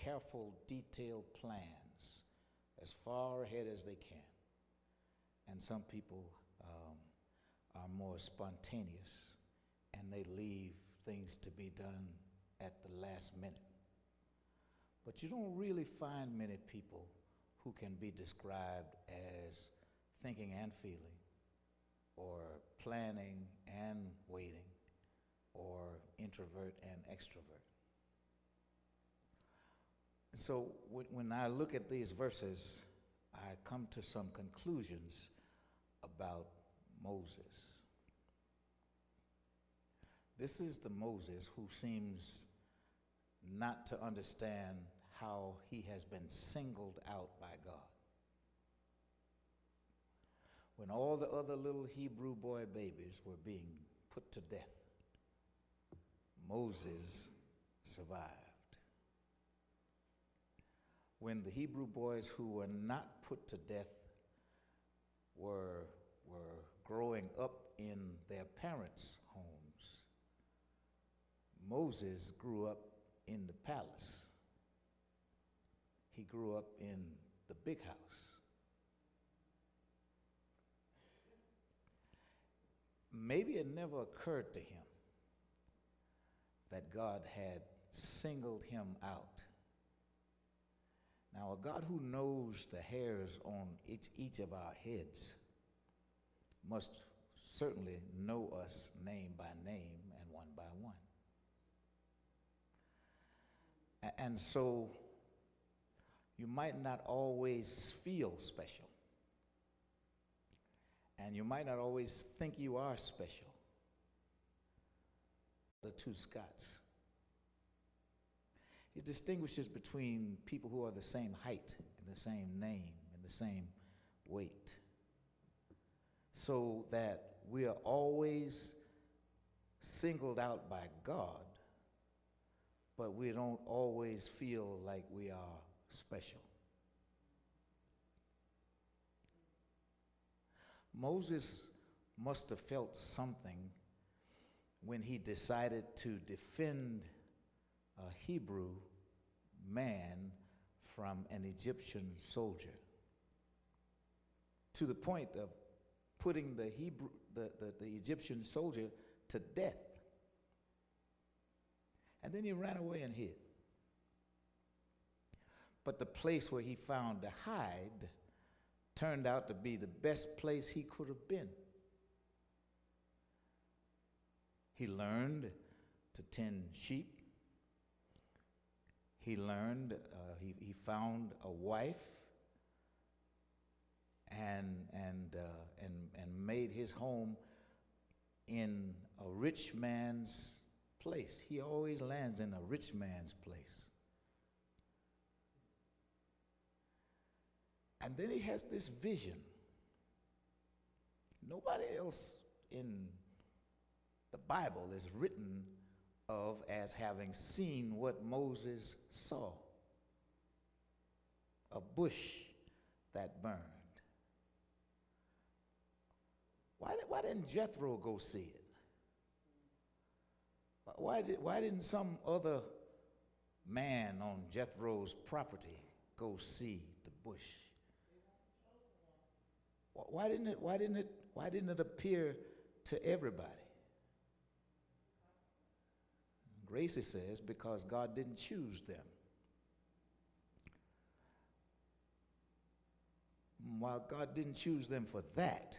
careful, detailed plans as far ahead as they can. And some people are more spontaneous, and they leave things to be done at the last minute. But you don't really find many people who can be described as thinking and feeling, or planning and waiting, or introvert and extrovert. And so when I look at these verses, I come to some conclusions about Moses. This is the Moses who seems not to understand how he has been singled out by God. When all the other little Hebrew boy babies were being put to death, Moses survived. When the Hebrew boys who were not put to death were growing up in their parents' homes, Moses grew up in the palace. He grew up in the big house. Maybe it never occurred to him that God had singled him out. Now, a God who knows the hairs on each of our heads must certainly know us name by name and one by one. And so you might not always feel special, and you might not always think you are special. The two Scots. It distinguishes between people who are the same height and the same name and the same weight, so that we are always singled out by God, but we don't always feel like we are special. Moses must have felt something when he decided to defend a Hebrew man from an Egyptian soldier, to the point of putting the Egyptian soldier to death. And then he ran away and hid. But the place where he found to hide turned out to be the best place he could have been. He learned to tend sheep. He learned, he found a wife and made his home in a rich man's place. He always lands in a rich man's place. And then he has this vision. Nobody else in the Bible is written of as having seen what Moses saw. A bush that burned. Why didn't Jethro go see it? Why didn't some other man on Jethro's property go see the bush? Why didn't it appear to everybody? Gracie says because God didn't choose them. While God didn't choose them for that,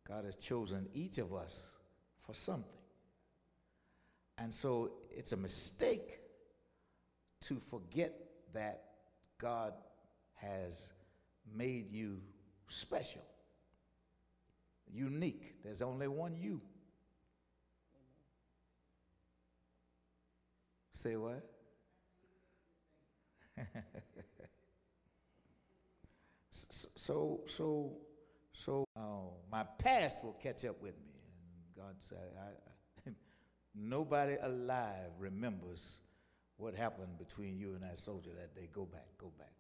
God has chosen each of us for something. And so it's a mistake to forget that God has made you special, unique. There's only one you. Say what? My past will catch up with me. And God said, nobody alive remembers what happened between you and that soldier that day. Go back, go back.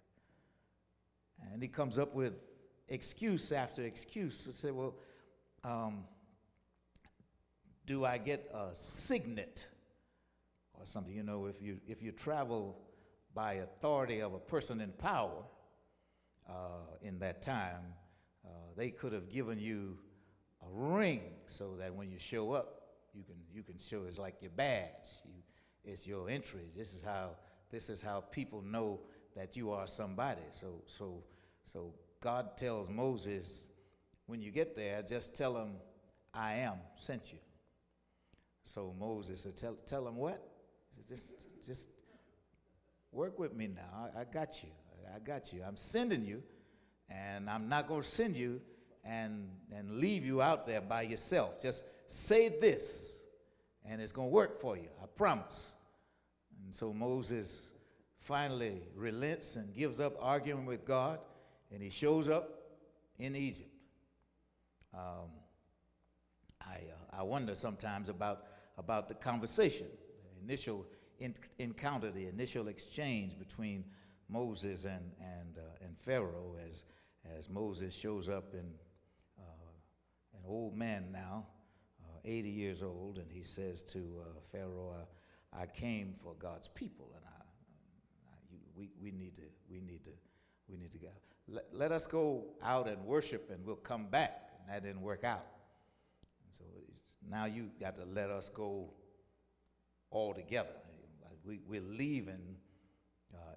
And he comes up with excuse after excuse. So say, well, do I get a signet or something. You know, if you travel by authority of a person in power in that time, they could have given you a ring so that when you show up, you can show it's like your badge. It's your entry. This is how people know that you are somebody. So God tells Moses, when you get there, just tell him, I am sent you. So Moses said, tell him what? He said, just work with me now. I got you. I got you. I'm sending you, and I'm not going to send you and leave you out there by yourself. Just say this, and it's going to work for you. I promise. And so Moses finally relents and gives up arguing with God, and he shows up in Egypt. I wonder sometimes about the conversation, the initial encounter, the initial exchange between Moses and Pharaoh as Moses shows up in an old man now, 80 years old, and he says to Pharaoh, I came for God's people, and we need to go. Let us go out and worship, and we'll come back. And that didn't work out. So now you got to let us go all together. We're leaving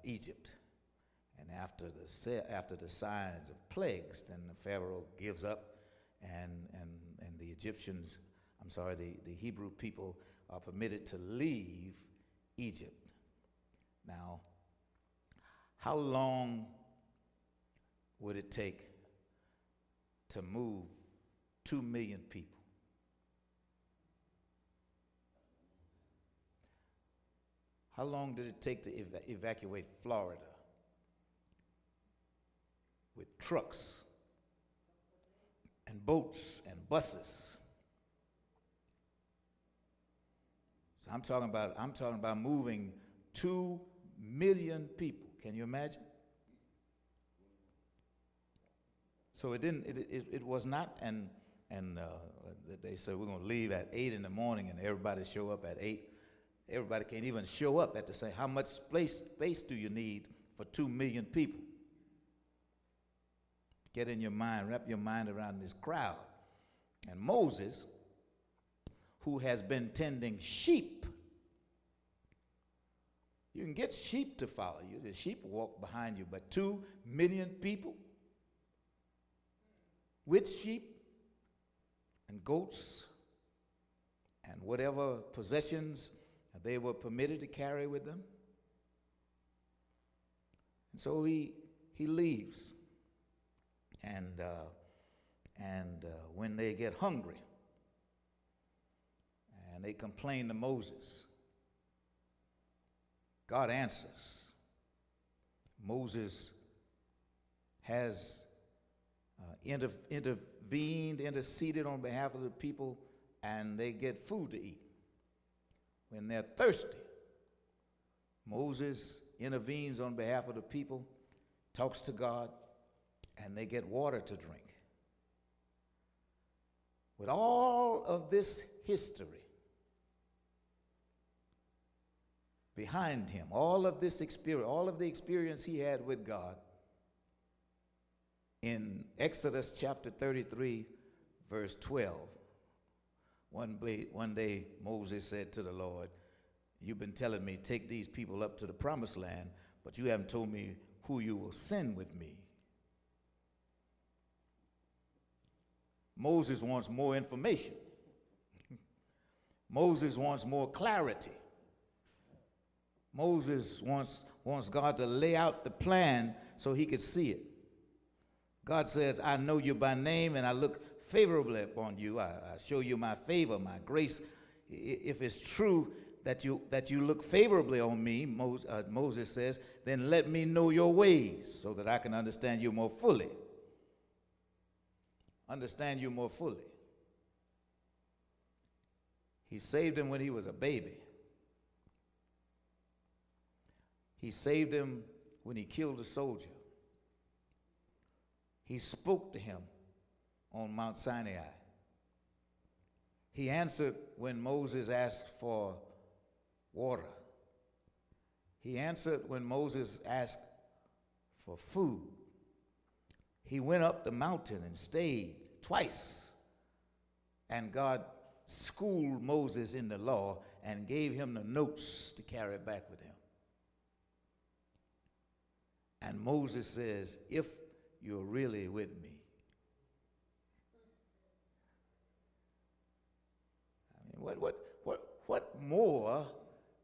Egypt, and after the signs of plagues, then the Pharaoh gives up, and the Egyptians, the Hebrew people are permitted to leave Egypt. Now, how long would it take to move 2 million people? How long did it take to evacuate Florida with trucks and boats and buses? So I'm talking about moving 2 million people. Can you imagine? So it was not, and they said we're going to leave at 8 in the morning, and everybody show up at 8. Everybody can't even show up at the same. How much space do you need for 2 million people? Get in your mind, wrap your mind around this crowd. And Moses, who has been tending sheep, you can get sheep to follow you. The sheep walk behind you, but 2 million people with sheep and goats and whatever possessions they were permitted to carry with them. And so he leaves. And when they get hungry and they complain to Moses, God answers. Moses has interceded on behalf of the people, and they get food to eat. When they're thirsty, Moses intervenes on behalf of the people, talks to God, and they get water to drink. With all of this history behind him, all of this experience, all of the experience he had with God, in Exodus chapter 33, verse 12, one day Moses said to the Lord, you've been telling me take these people up to the promised land, but you haven't told me who you will send with me. Moses wants more information. Moses wants more clarity. Moses wants God to lay out the plan so he could see it. God says, I know you by name, and I look favorably upon you. I show you my favor, my grace. If it's true that you look favorably on me, Moses says, then let me know your ways so that I can understand you more fully. Understand you more fully. He saved him when he was a baby. He saved him when he killed a soldier. He spoke to him on Mount Sinai. He answered when Moses asked for water. He answered when Moses asked for food. He went up the mountain and stayed twice. And God schooled Moses in the law and gave him the notes to carry back with him. And Moses says, if you're really with me. I mean, what more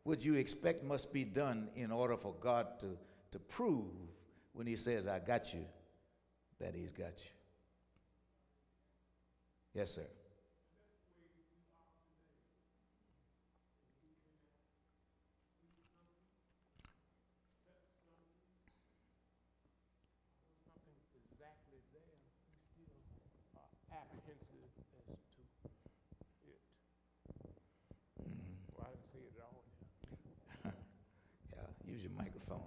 would you expect must be done in order for God to prove when he says, I got you, that he's got you? Yes, sir. Exactly there, we still are apprehensive as to it. Well, I didn't see it at all yet. Yeah, use your microphone.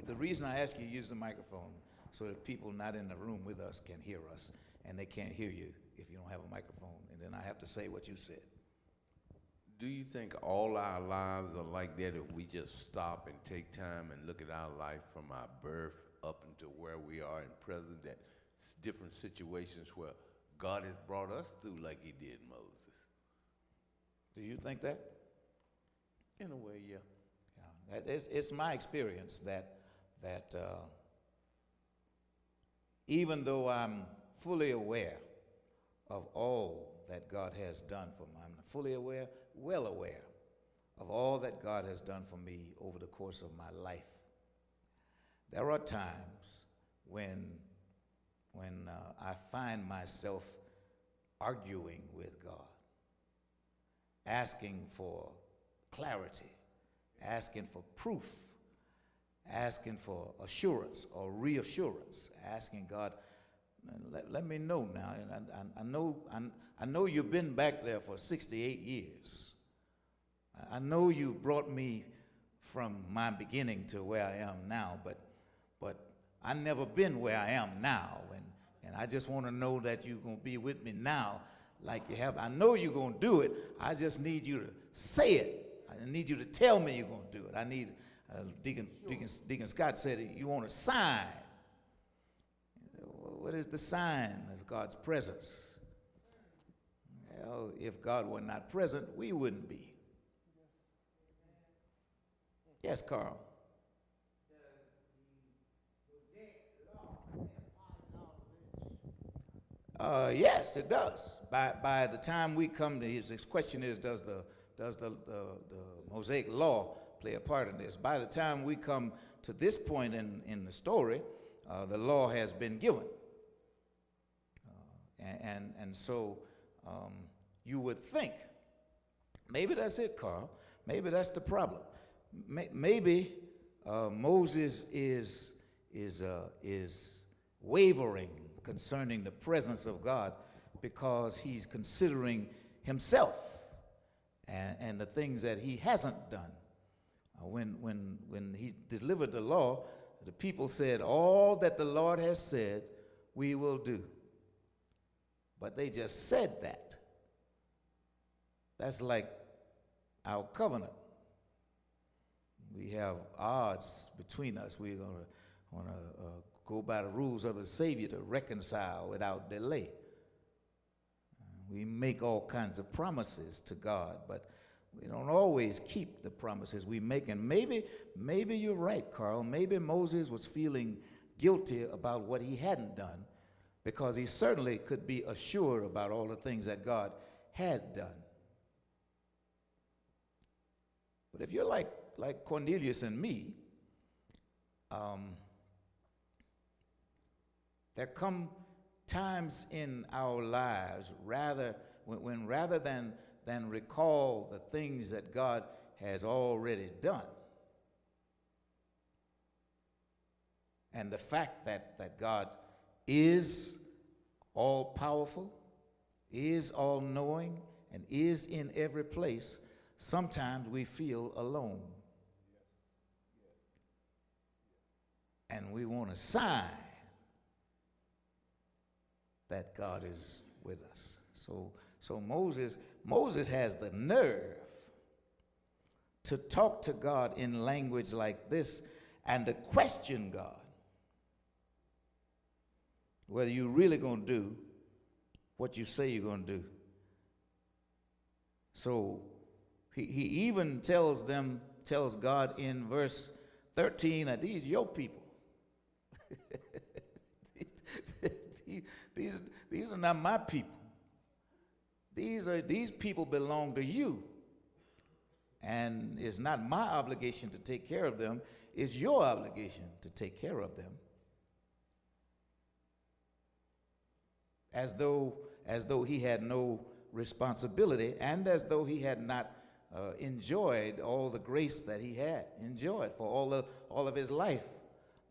The reason I ask you to use the microphone so that people not in the room with us can hear us, and they can't hear you if you don't have a microphone, and then I have to say what you said. Do you think all our lives are like that if we just stop and take time and look at our life from our birth up until where we are in present, that different situations where God has brought us through like he did Moses? Do you think that? In a way, yeah. Yeah, it's my experience that even though I'm fully aware of all that God has done for me, I'm fully aware, well aware of all that God has done for me over the course of my life. There are times when I find myself arguing with God, asking for clarity, asking for proof, asking for assurance or reassurance, asking God, let me know now. And I know you've been back there for 68 years. I know you brought me from my beginning to where I am now, but I've never been where I am now, and I just want to know that you're going to be with me now like you have. I know you're going to do it. I just need you to say it. I need you to tell me you're going to do it. I need, Deacon Scott said, you want a sign. What is the sign of God's presence? Well, if God were not present, we wouldn't be. Yes, Carl. Yes, it does. By the time we come to his question is, does the Mosaic law play a part in this? By the time we come to this point in the story, the law has been given, and so you would think maybe that's it, Carl. Maybe that's the problem. Maybe Moses is wavering concerning the presence of God because he's considering himself and the things that he hasn't done. When he delivered the law, the people said, all that the Lord has said, we will do. But they just said that. That's like our covenant. We have odds between us. We're going to want to go by the rules of the Savior to reconcile without delay. We make all kinds of promises to God, but we don't always keep the promises we make. And maybe you're right, Carl. Maybe Moses was feeling guilty about what he hadn't done because he certainly could be assured about all the things that God had done. But if you're like Cornelius and me, there come times in our lives when rather than recall the things that God has already done, and the fact that God is all powerful, is all knowing, and is in every place, sometimes we feel alone. And we want a sign that God is with us. So Moses has the nerve to talk to God in language like this and to question God, whether you're really going to do what you say you're going to do. So he even tells God in verse 13 that these your people. these are not my people. These people belong to you. And it's not my obligation to take care of them. It's your obligation to take care of them. As though he had no responsibility, and as though he had not enjoyed all the grace that he had enjoyed for all of his life.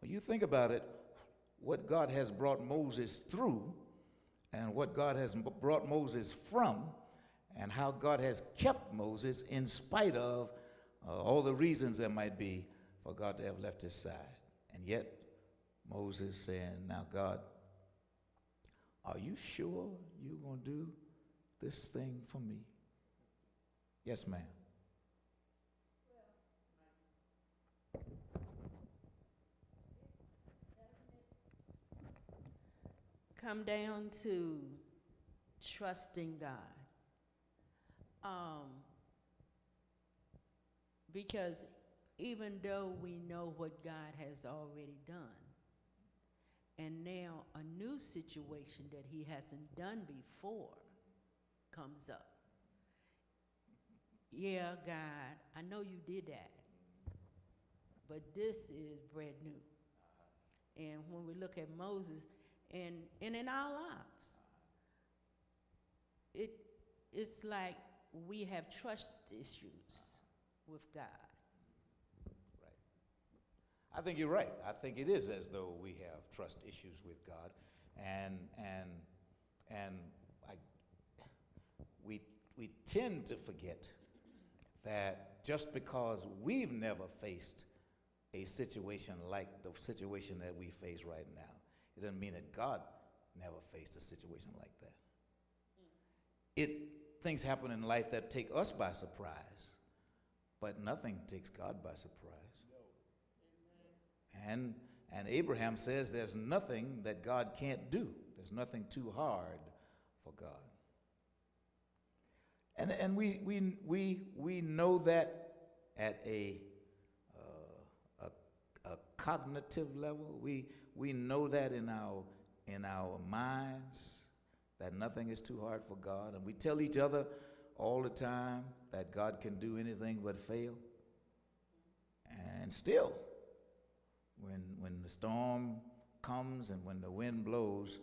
When you think about it, what God has brought Moses through, and what God has brought Moses from, and how God has kept Moses in spite of all the reasons there might be for God to have left his side. And yet, Moses saying, now God, are you sure you're going to do this thing for me? Yes, ma'am. Come down to trusting God. Because even though we know what God has already done, and now a new situation that he hasn't done before comes up. Yeah, God, I know you did that, but this is brand new. And when we look at Moses, and in our lives, it's like we have trust issues with God. Right. I think you're right. I think it is as though we have trust issues with God, and we tend to forget that just because we've never faced a situation like the situation that we face right now, it doesn't mean that God never faced a situation like that. Things happen in life that take us by surprise, but nothing takes God by surprise. And Abraham says there's nothing that God can't do. There's nothing too hard for God. And we know that at a cognitive level. We know that in our minds, that nothing is too hard for God. And we tell each other all the time that God can do anything but fail. And still, when the storm comes and when the wind blows,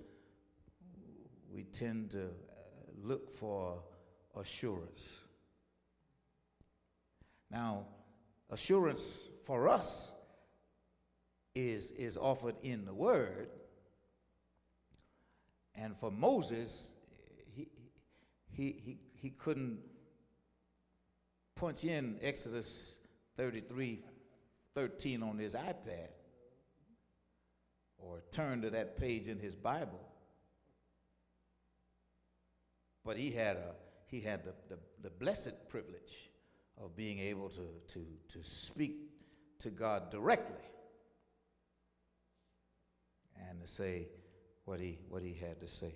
we tend to look for assurance. Now, assurance for us is offered in the Word. And for Moses, he couldn't punch in Exodus 33:13 on his iPad or turn to that page in his Bible. But he had the blessed privilege of being able to speak to God directly and to say what he had to say.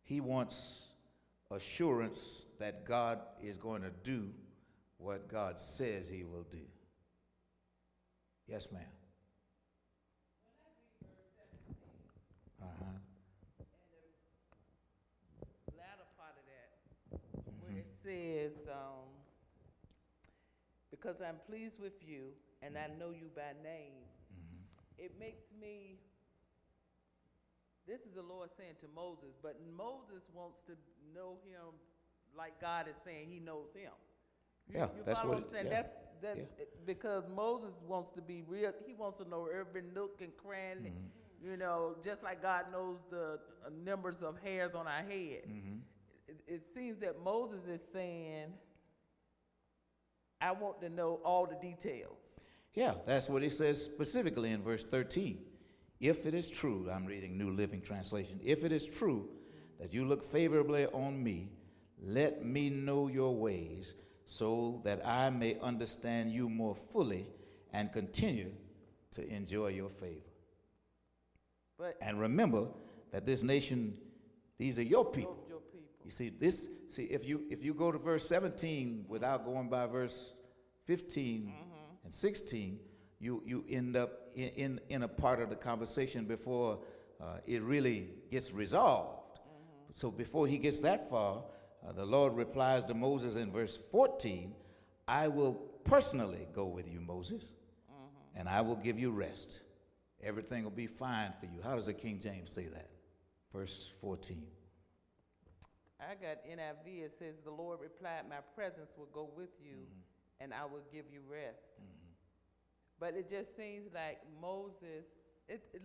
He wants assurance that God is going to do what God says he will do. Yes, ma'am. Latter part of that, where it says, because I'm pleased with you and I know you by name, it makes me, this is the Lord saying to Moses, but Moses wants to know him like God is saying he knows him. Yeah, you that's follow what what I'm saying? yeah. That's Yeah. Because Moses wants to be real. He wants to know every nook and cranny, you know, just like God knows the numbers of hairs on our head. It seems that Moses is saying, I want to know all the details. Yeah, that's what he says specifically in verse 13. If it is true, I'm reading New Living Translation, if it is true that you look favorably on me, let me know your ways, so that I may understand you more fully and continue to enjoy your favor. But And remember that this nation, these are your people. your people. You see, if you go to verse 17 without going by verse 15 and 16, you end up in a part of the conversation before it really gets resolved. So before he gets that far, the Lord replies to Moses in verse 14, I will personally go with you, Moses, and I will give you rest. Everything will be fine for you. How does the King James say that? Verse 14. I got NIV. It says, the Lord replied, my presence will go with you, and I will give you rest. But it just seems like Moses,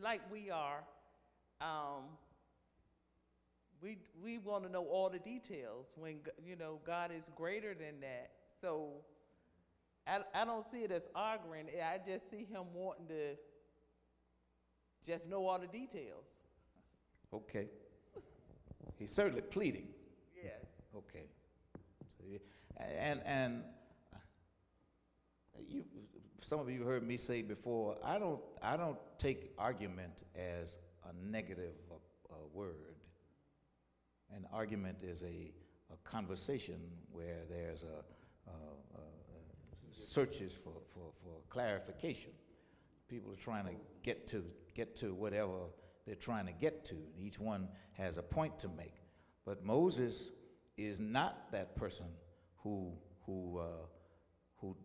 like we are, we want to know all the details when, God is greater than that. So I don't see it as arguing. I just see him wanting to just know all the details. Okay. He's certainly pleading. Yes. Okay. So, and you, some of you heard me say before, I don't take argument as a negative word. An argument is a conversation where there's searches for clarification. People are trying to get to whatever they're trying to get to. Each one has a point to make. But Moses is not that person who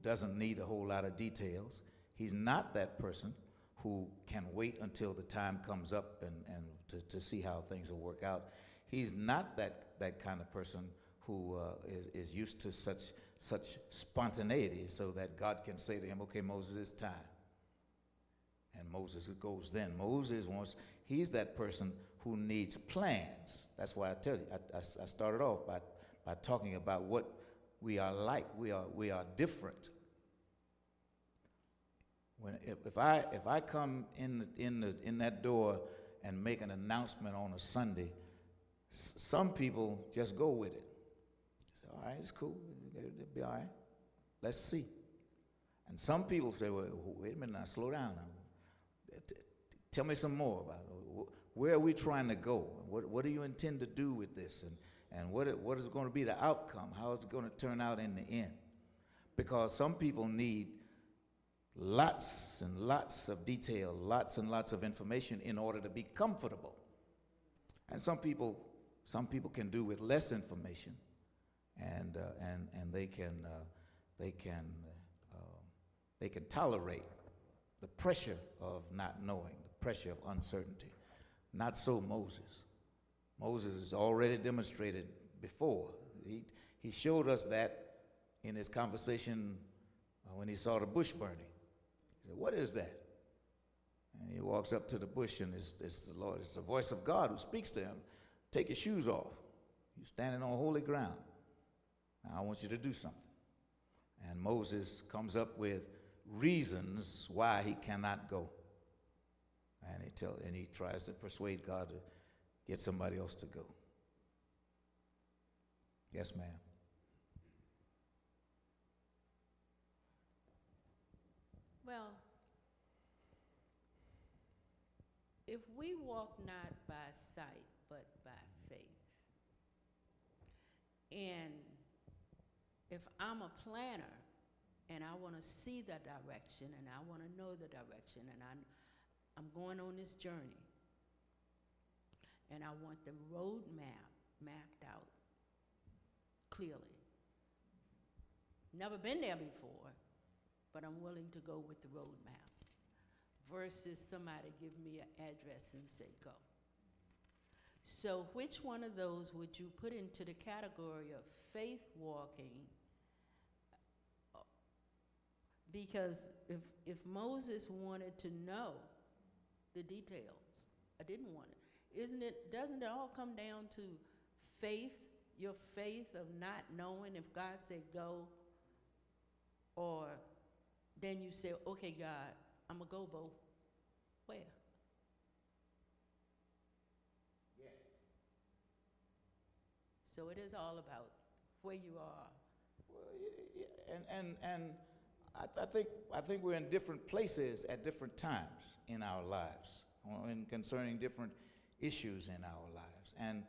doesn't need a whole lot of details. He's not that person who can wait until the time comes up and to see how things will work out. He's not that kind of person who is used to such spontaneity, so that God can say to him, okay, Moses, it's time. And Moses goes then. He's that person who needs plans. That's why I tell you, I started off by talking about what we are like. We are different. If I come in that door and make an announcement on a Sunday, some people just go with it. Say, all right, it's cool. It'll be all right. Let's see. And some people say, well, wait a minute now, slow down now. Tell me some more about it. Where are we trying to go? What do you intend to do with this? And what is going to be the outcome? How is it going to turn out in the end? Because some people need lots and lots of detail, lots and lots of information in order to be comfortable. And some people can do with less information, and they can tolerate the pressure of not knowing, the pressure of uncertainty. Not so Moses. Moses has already demonstrated before. He showed us that in his conversation when he saw the bush burning. He said, what is that? And he walks up to the bush, and it's the Lord. It's the voice of God who speaks to him. Take your shoes off. You're standing on holy ground. Now I want you to do something. And Moses comes up with reasons why he cannot go. And he tries to persuade God to get somebody else to go. Yes, ma'am. Well, if we walk not by sight, but by faith, and if I'm a planner and I want to see the direction and I want to know the direction and I'm going on this journey and I want the road map mapped out clearly. Never been there before, but I'm willing to go with the road map versus somebody give me an address and say go. So which one of those would you put into the category of faith walking? Because if Moses wanted to know the details, I didn't want it. Doesn't it all come down to faith, your faith of not knowing if God said go, or then you say, okay, God, I'm going to go, Bo. Where? Yes. So it is all about where you are. And I think we're in different places at different times in our lives, in concerning different issues in our lives. And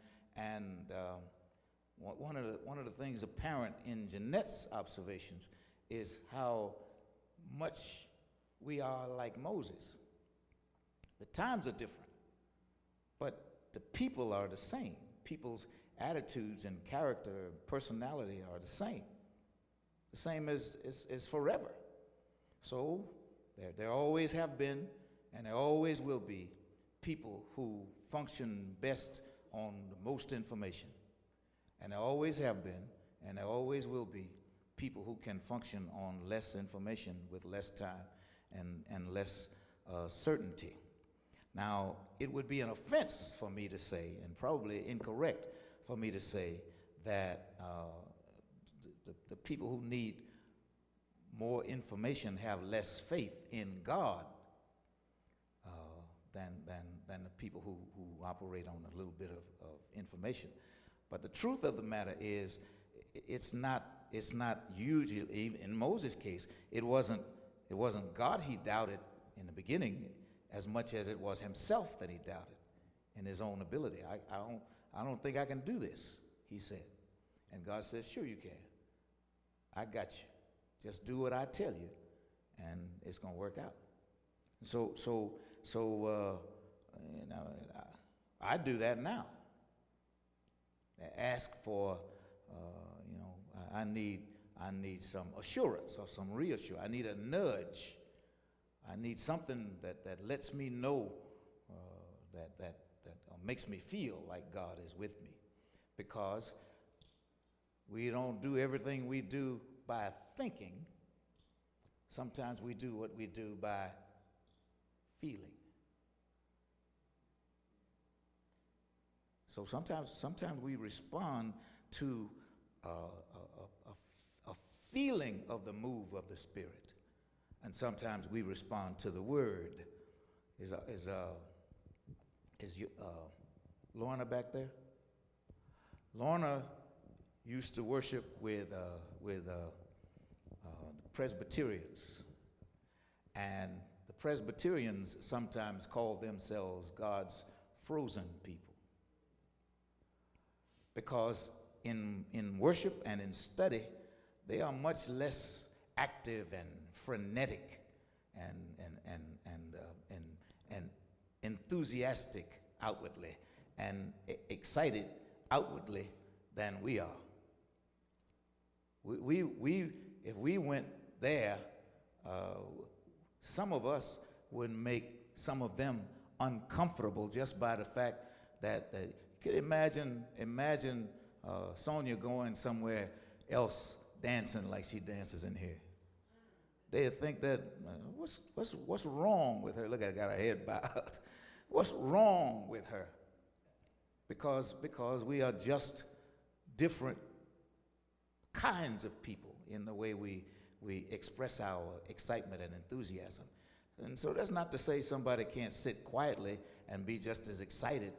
one of the things apparent in Jeanette's observations is how much we are like Moses. The times are different, but the people are the same. People's attitudes and character and personality are the same as forever. So there always have been and there always will be people who function best on the most information. And there always have been and there always will be people who can function on less information with less time and less certainty. Now, it would be an offense for me to say, and probably incorrect for me to say, that the people who need more information have less faith in God than the people who operate on a little bit of information. But the truth of the matter is, it's not usually, even in Moses' case, it wasn't God he doubted in the beginning as much as it was himself that he doubted in his own ability. I don't think I can do this, he said. And God says, sure you can. I got you. Just do what I tell you, and it's going to work out. So you know, I do that now. Ask for, you know, I need some assurance or some reassurance. I need a nudge. I need something that lets me know, that makes me feel like God is with me, because we don't do everything we do by thinking. Sometimes we do what we do by feeling. So sometimes we respond to a feeling of the move of the Spirit, and sometimes we respond to the Word. Is Lorna back there? Lorna used to worship with the Presbyterians, and the Presbyterians sometimes call themselves God's frozen people, because in worship and in study they are much less active and frenetic and enthusiastic outwardly and excited outwardly than we are. We if we went there, some of us would make some of them uncomfortable just by the fact that you could imagine Sonia going somewhere else dancing like she dances in here. They'd think that what's wrong with her? Look at her, got her head bowed. What's wrong with her? Because we are just different kinds of people in the way we express our excitement and enthusiasm. And so that's not to say somebody can't sit quietly and be just as excited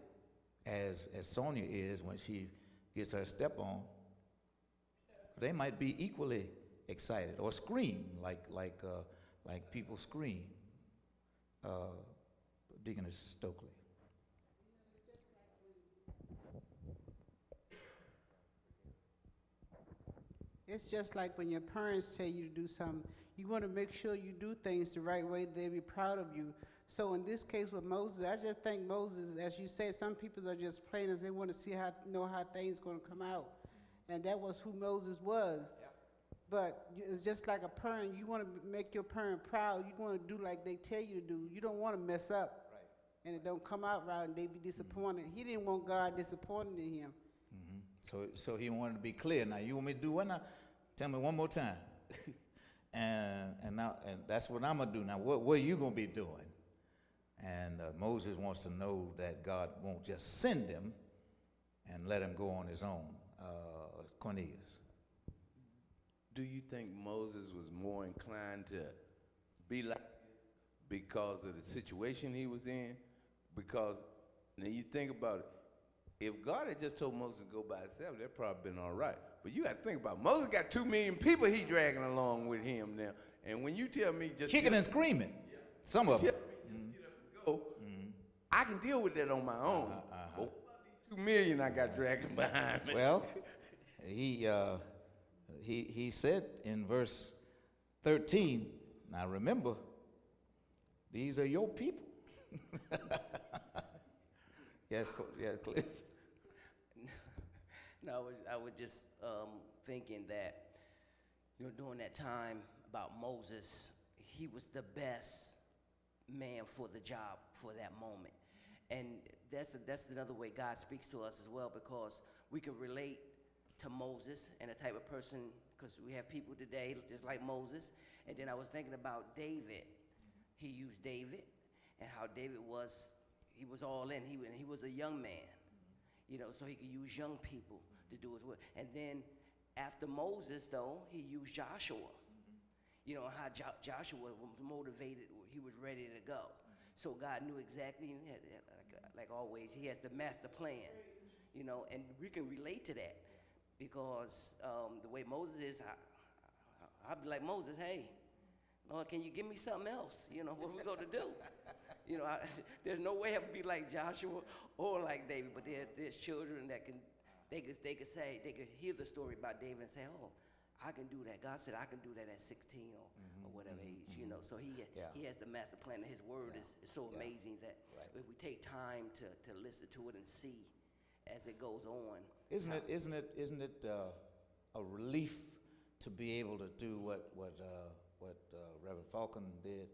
as Sonia is when she gets her step on. They might be equally excited or scream like people scream. Deaconess Stokely. It's just like when your parents tell you to do something, you want to make sure you do things the right way, they'll be proud of you. So in this case with Moses, I just think Moses, as you said, some people are just playing as they want to see how things going to come out. And that was who Moses was. Yeah. But it's just like a parent. You want to make your parent proud. You want to do like they tell you to do. You don't want to mess up. Right. And it don't come out right and they be disappointed. Mm-hmm. He didn't want God disappointed in him. Mm-hmm. So he wanted to be clear. Now you want me to do what now? Tell me one more time. and that's what I'm gonna do now. What are you gonna be doing? And Moses wants to know that God won't just send him and let him go on his own. Cornelius. Do you think Moses was more inclined to be like because of the situation he was in? Because now you think about it, if God had just told Moses to go by himself, that'd probably been all right. But you got to think about it. Moses got 2 million people he dragging along with him now. And when you tell me just Kicking and screaming. Some of tell them. me just get up and go, I can deal with that on my own. But what about these 2 million I got dragging behind me? Well, he said in verse 13, now remember, these are your people. Yes, Cliff. No, I was just thinking that, during that time about Moses, he was the best man for the job for that moment. And that's another way God speaks to us as well, because we can relate to Moses and the type of person, because we have people today just like Moses. And then I was thinking about David. He used David and how David was all in. He was a young man, so he could use young people to do his work. And then after Moses, though, he used Joshua. How Joshua was motivated, he was ready to go. So God knew exactly, like always, he has the master plan, and we can relate to that, because the way Moses is, I'll be like, Moses, hey, Lord, can you give me something else? What are we going to do? There's no way I would be like Joshua or like David, but there's children that they could say, they could hear the story about David and say, oh, I can do that. God said I can do that at 16 or whatever age, So he has the master plan, and his word is so amazing that if we take time to listen to it and see as it goes on. Isn't it a relief to be able to do what Reverend Falcon did?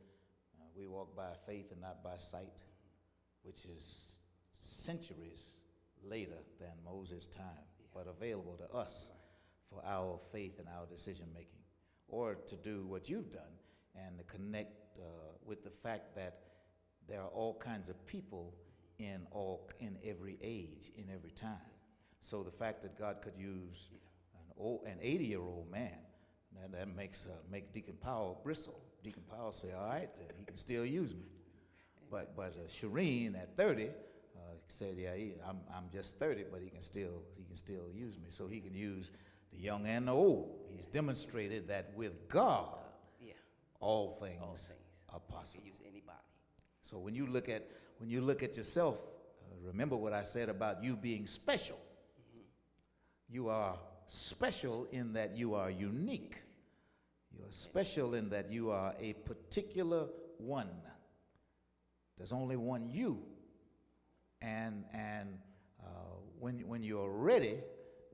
We walk by faith and not by sight, which is centuries later than Moses' time, but available to us for our faith and our decision making, or to do what you've done and to connect with the fact that there are all kinds of people in every age, in every time. So the fact that God could use an 80-year-old man, that makes Deacon Powell bristle. Deacon Powell say, all right, he can still use me. But Shireen at 30 said, yeah, I'm just 30, but he can still use me. So he can use the young and the old. He's demonstrated that with God, all things are possible. He can use anybody. So when you look at yourself, remember what I said about you being special. You are special in that you are unique. You are special in that you are a particular one. There's only one you. And when you're ready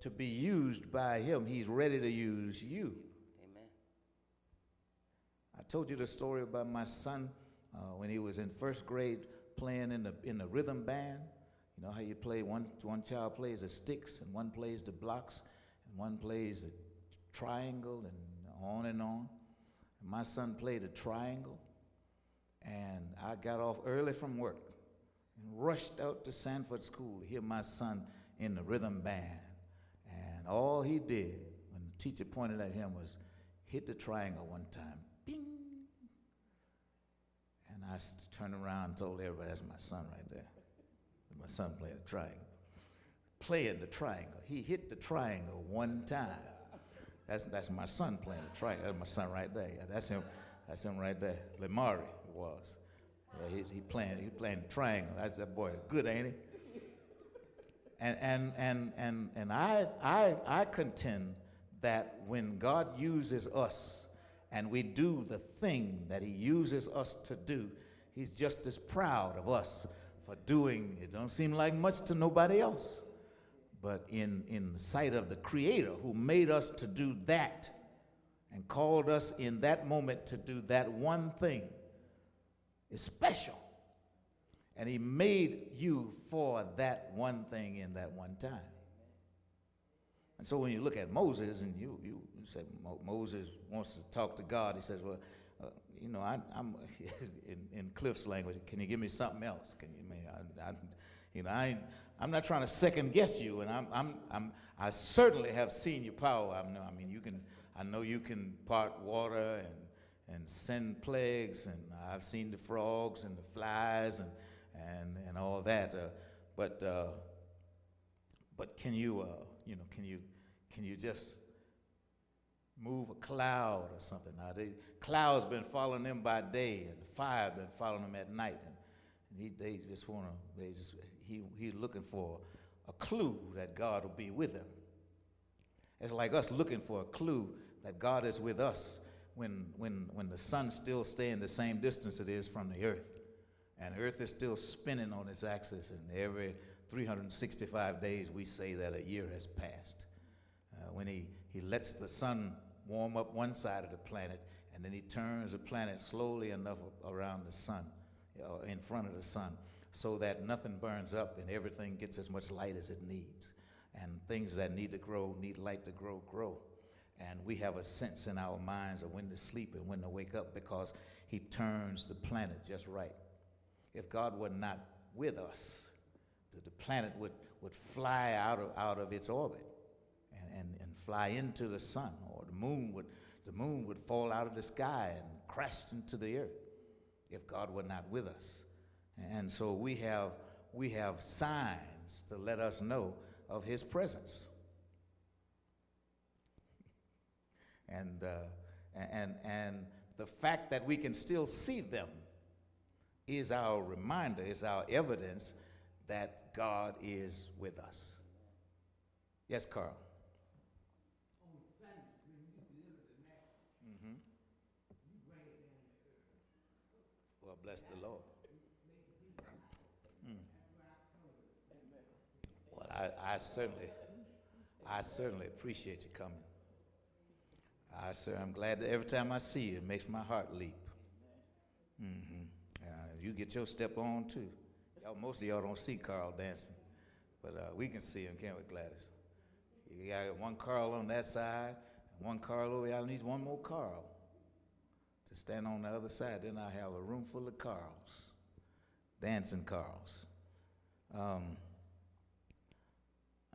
to be used by him, he's ready to use you. Amen. I told you the story about my son when he was in first grade playing in the rhythm band. You know how you play, one child plays the sticks and one plays the blocks and one plays the triangle and on and on. And my son played the triangle, and I got off early from work and rushed out to Sanford School to hear my son in the rhythm band. And all he did when the teacher pointed at him was hit the triangle one time. Bing! And I turned around and told everybody, that's my son right there. My son played a triangle. Playing the triangle. He hit the triangle one time. That's my son playing the triangle. That's my son right there. Yeah, that's him right there. Lamari was. Yeah, he playing the triangle. That's that boy good, ain't he? And I contend that when God uses us and we do the thing that he uses us to do, he's just as proud of us for doing it. Don't seem like much to nobody else, but in the sight of the Creator who made us to do that and called us in that moment to do that one thing is special. And he made you for that one thing in that one time. And so when you look at Moses and you say Moses wants to talk to God, he says, well, I'm in Cliff's language. Can you give me something else? Can you? I'm not trying to second guess you, and I certainly have seen your power. I know you can part water and send plagues, and I've seen the frogs and the flies and all that. But can you Can you just move a cloud or something? Now, the cloud's been following them by day, and the fire been following them at night. And they just want to, he's looking for a clue that God will be with him. It's like us looking for a clue that God is with us when the sun still staying the same distance it is from the earth. And the earth is still spinning on its axis, and every 365 days we say that a year has passed. When he lets the sun warm up one side of the planet, and then he turns the planet slowly enough around the sun, in front of the sun, so that nothing burns up and everything gets as much light as it needs. And things that need to grow, need light to grow, grow. And we have a sense in our minds of when to sleep and when to wake up, because he turns the planet just right. If God were not with us, the planet would fly out of its orbit and fly into the sun, or the moon would fall out of the sky and crash into the earth if God were not with us. And so we have signs to let us know of his presence. And the fact that we can still see them is our reminder, is our evidence that God is with us. Yes, Carl. Mm-hmm. Well, bless the Lord. Well, I certainly appreciate you coming. I'm glad that every time I see you, it makes my heart leap. Mm-hmm. You get your step on too. Most of y'all don't see Carl dancing, but we can see him, can't we, Gladys? You got one Carl on that side, and one Carl over here. I need one more Carl to stand on the other side. Then I have a room full of Carls, dancing Carls.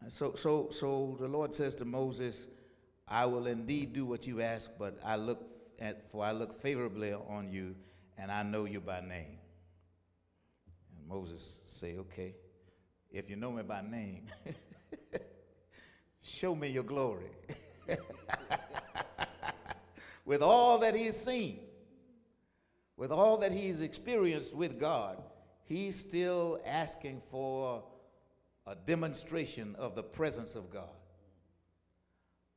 So the Lord says to Moses, I will indeed do what you ask, but I look favorably on you, and I know you by name. And Moses say, okay, if you know me by name, show me your glory. With all that he's seen, with all that he's experienced with God, he's still asking for a demonstration of the presence of God.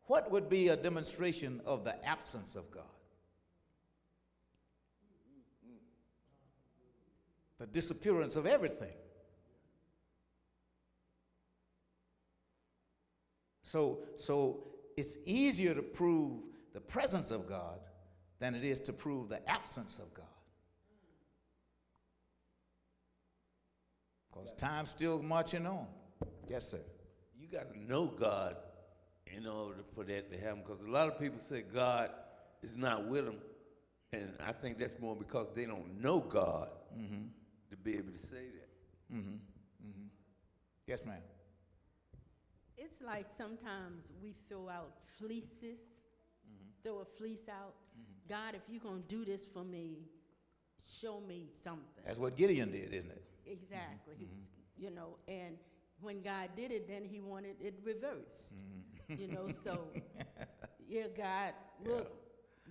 What would be a demonstration of the absence of God? The disappearance of everything. So it's easier to prove the presence of God than it is to prove the absence of God. Because time's still marching on. Yes, sir. You got to know God in order for that to happen, because a lot of people say God is not with them, and I think that's more because they don't know God to be able to say that. Mm-hmm. Mm-hmm. Yes, ma'am. It's like sometimes we throw out fleeces, throw a fleece out. God, if you're going to do this for me, show me something. That's what Gideon did, isn't it? Exactly. You know, and when God did it, then he wanted it reversed. You know, so, yeah, God will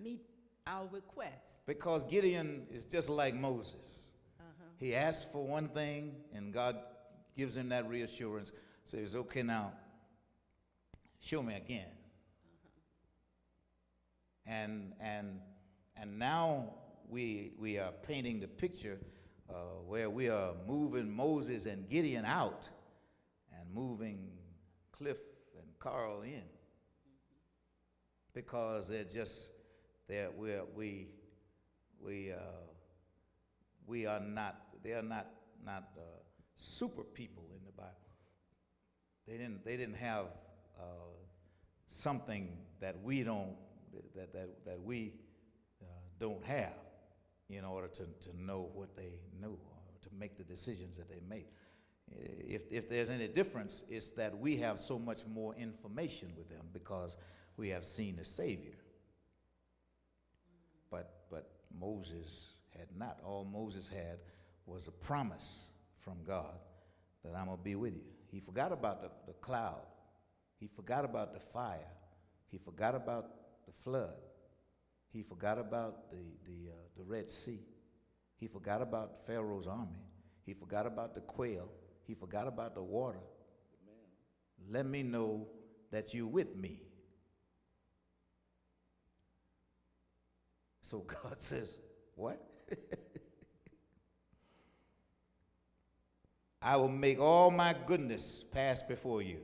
meet our request. Because Gideon is just like Moses. He asks for one thing, and God gives him that reassurance. Says, okay, now, show me again. And now we are painting the picture where we are moving Moses and Gideon out and moving Cliff and Carl in, because they're just we are not, they are not super people in the Bible. They didn't have something that we don't don't have in order to know what they know, or to make the decisions that they make. If there's any difference, it's that we have so much more information with them because we have seen the Savior. But Moses had not. All Moses had was a promise from God that I'm going to be with you. He forgot about the cloud. He forgot about the fire. He forgot about the flood. He forgot about the Red Sea. He forgot about Pharaoh's army. He forgot about the quail. He forgot about the water. Let me know that you're with me. So God says, what? I will make all my goodness pass before you,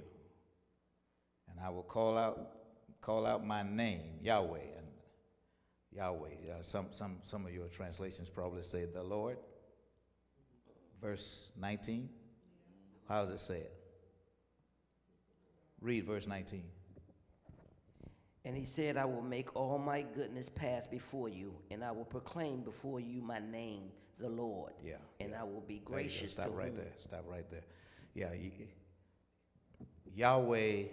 and I will call out my name, Yahweh. And Yahweh. Some of your translations probably say the Lord. Verse 19. How does it say it? Read verse 19. And he said, I will make all my goodness pass before you, and I will proclaim before you my name, the Lord. Yeah. And I will be gracious to Stop right whom- there. Stop right there. Yeah. Yahweh,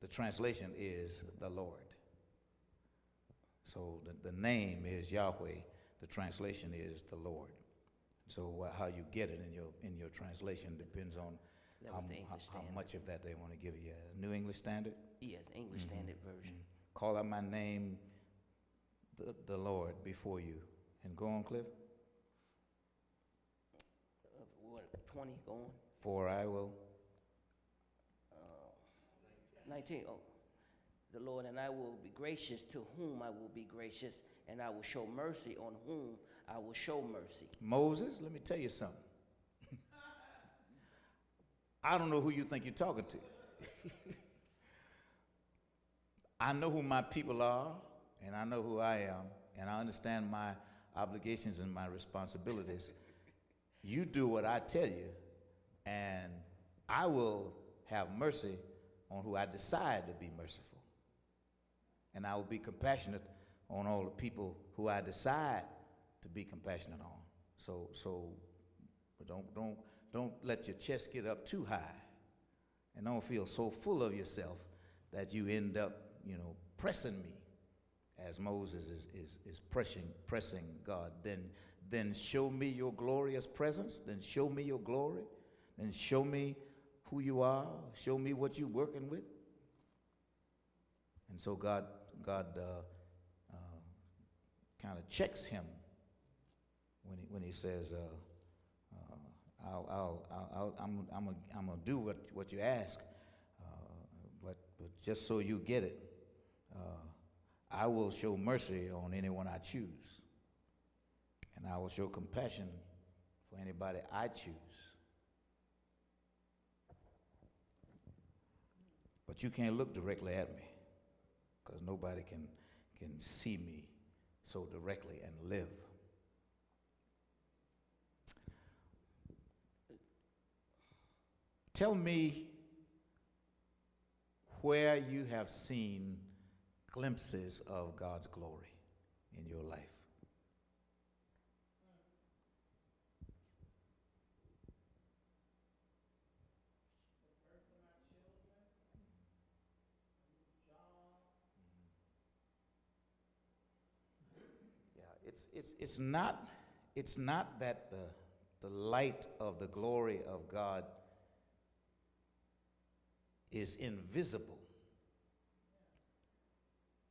the translation is the Lord. So the name is Yahweh. The translation is the Lord. So how you get it in your translation depends on That how, was the English how Standard. much of that they want to give you. New English Standard? Yes, the English Standard Version. Call out my name, the Lord, before you. And go on, Cliff. What, 20 going? For I will. 19. Oh, the Lord, and I will be gracious to whom I will be gracious, and I will show mercy on whom I will show mercy. Moses, let me tell you something. I don't know who you think you're talking to. I know who my people are, and I know who I am, and I understand my obligations and my responsibilities. You do what I tell you, and I will have mercy on who I decide to be merciful. And I will be compassionate on all the people who I decide to be compassionate on. So don't let your chest get up too high, and don't feel so full of yourself that you end up, pressing me, as Moses is pressing God. Then show me your glorious presence. Then show me your glory. Then show me who you are. Show me what you're working with. And so God kind of checks him when he says, I'm gonna do what you ask, but just so you get it, I will show mercy on anyone I choose, and I will show compassion for anybody I choose. But you can't look directly at me, because nobody can see me so directly and live. Tell me where you have seen glimpses of God's glory in your life. Yeah, it's not that the light of the glory of God is invisible.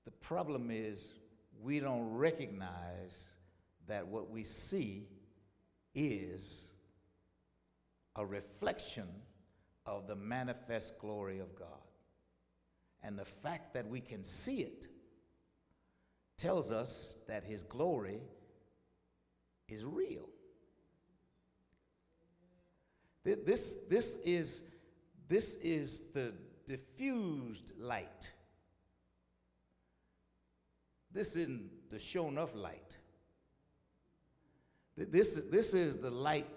The problem is we don't recognize that what we see is a reflection of the manifest glory of God. And the fact that we can see it tells us that his glory is real. This is the diffused light. This isn't the shown up light. This is the light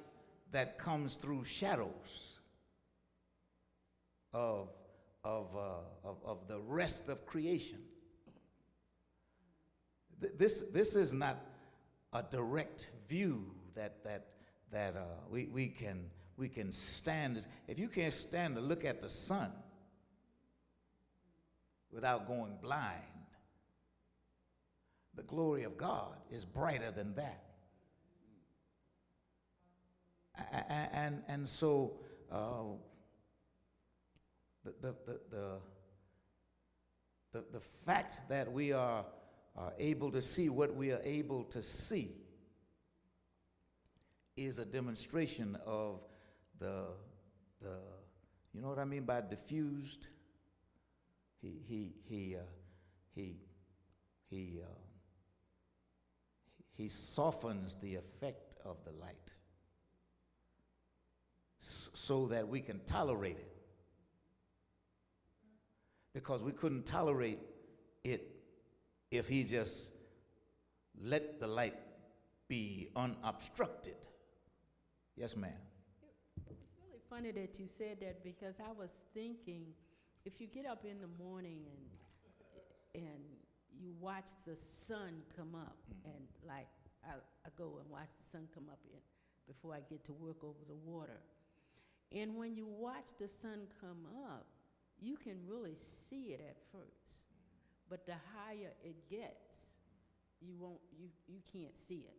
that comes through shadows of the rest of creation. This is not a direct view that we can stand. If you can't stand to look at the sun without going blind, the glory of God is brighter than that. And so the fact that we are able to see what we are able to see is a demonstration of the you know what I mean by diffused? He softens the effect of the light so that we can tolerate it. Because we couldn't tolerate it if he just let the light be unobstructed. Yes, ma'am. It's really funny that you said that because I was thinking, if you get up in the morning and you watch the sun come up, and like I go and watch the sun come up before I get to work over the water. And when you watch the sun come up, you can really see it at first. But the higher it gets, you can't see it.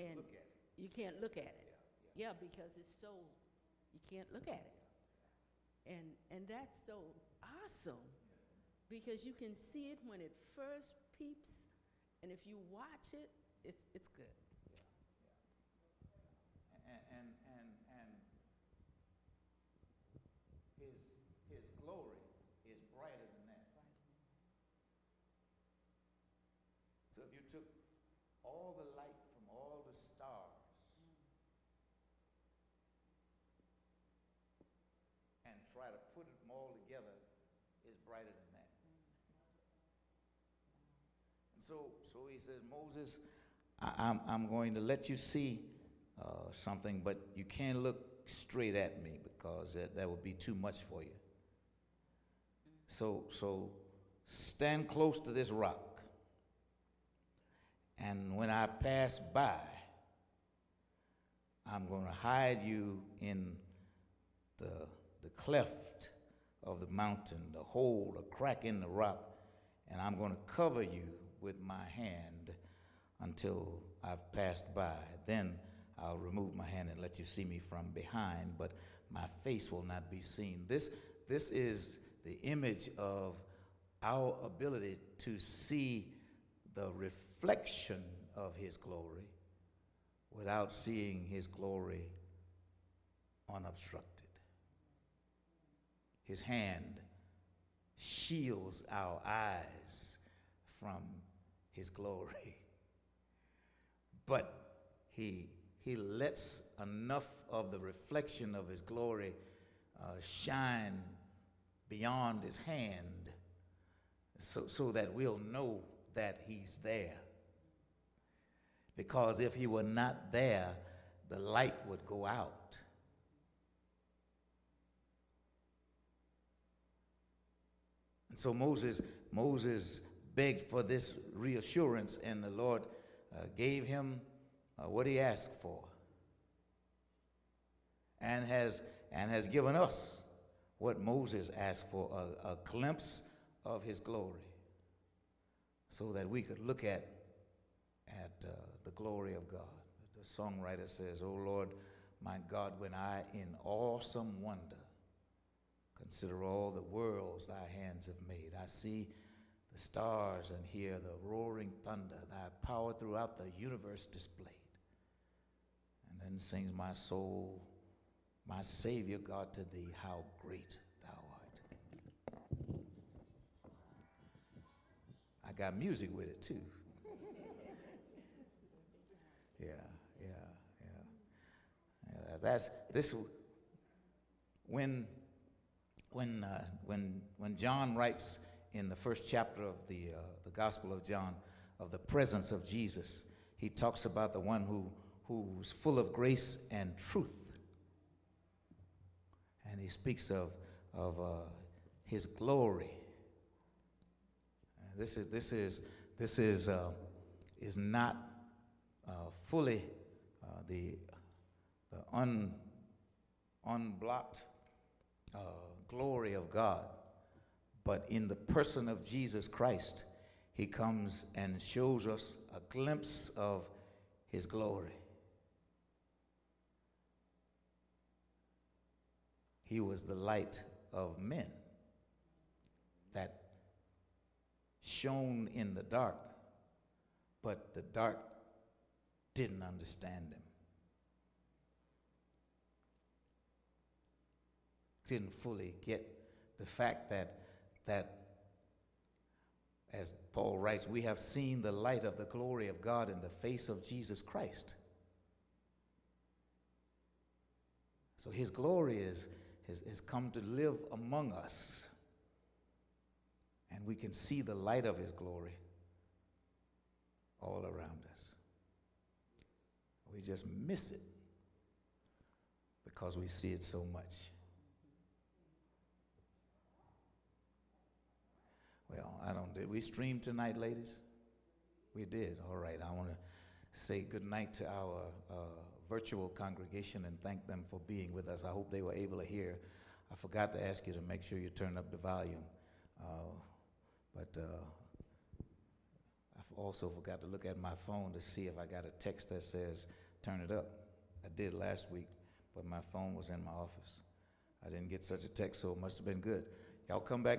And Look at it. you can't look at it. Yeah, because it's so, you can't look at it. And that's so awesome because you can see it when it first peeps, and if you watch it, it's good. And his glory is brighter than that. So if you took all the light from all the stars and try to put them all together, it's brighter than that. And so he says, Moses, I'm going to let you see something, but you can't look straight at me because that would be too much for you. So stand close to this rock, and when I pass by, I'm going to hide you in the cleft of the mountain, the hole, the crack in the rock, and I'm going to cover you with my hand until I've passed by. Then I'll remove my hand and let you see me from behind, but my face will not be seen. This is the image of our ability to see the reflection of his glory without seeing his glory unobstructed. His hand shields our eyes from his glory, but he lets enough of the reflection of his glory shine beyond his hand so that we'll know that he's there. Because if he were not there, the light would go out. And so Moses begged for this reassurance, and the Lord gave him what he asked for, and has given us what Moses asked for, a glimpse of his glory, so that we could look at the glory of God. The songwriter says, "O Lord, my God, when I in awesome wonder consider all the worlds thy hands have made, I see the stars and hear the roaring thunder, thy power throughout the universe displayed. And then sings my soul, my Savior God, to thee, how great thou art." I got music with it too. Yeah. That's this. When John writes in the first chapter of the Gospel of John of the presence of Jesus, he talks about the one who's full of grace and truth, and he speaks of his glory. This is not fully the unblocked glory of God, but in the person of Jesus Christ, he comes and shows us a glimpse of his glory. He was the light of men. shone in the dark, but the dark didn't understand him. Didn't fully get the fact that as Paul writes, we have seen the light of the glory of God in the face of Jesus Christ. So his glory has come to live among us. And we can see the light of his glory all around us. We just miss it because we see it so much. Well, did we stream tonight, ladies? We did. All right. I want to say good night to our virtual congregation and thank them for being with us. I hope they were able to hear. I forgot to ask you to make sure you turn up the volume. But I also forgot to look at my phone to see if I got a text that says, turn it up. I did last week, but my phone was in my office. I didn't get such a text, so it must have been good. Y'all come back and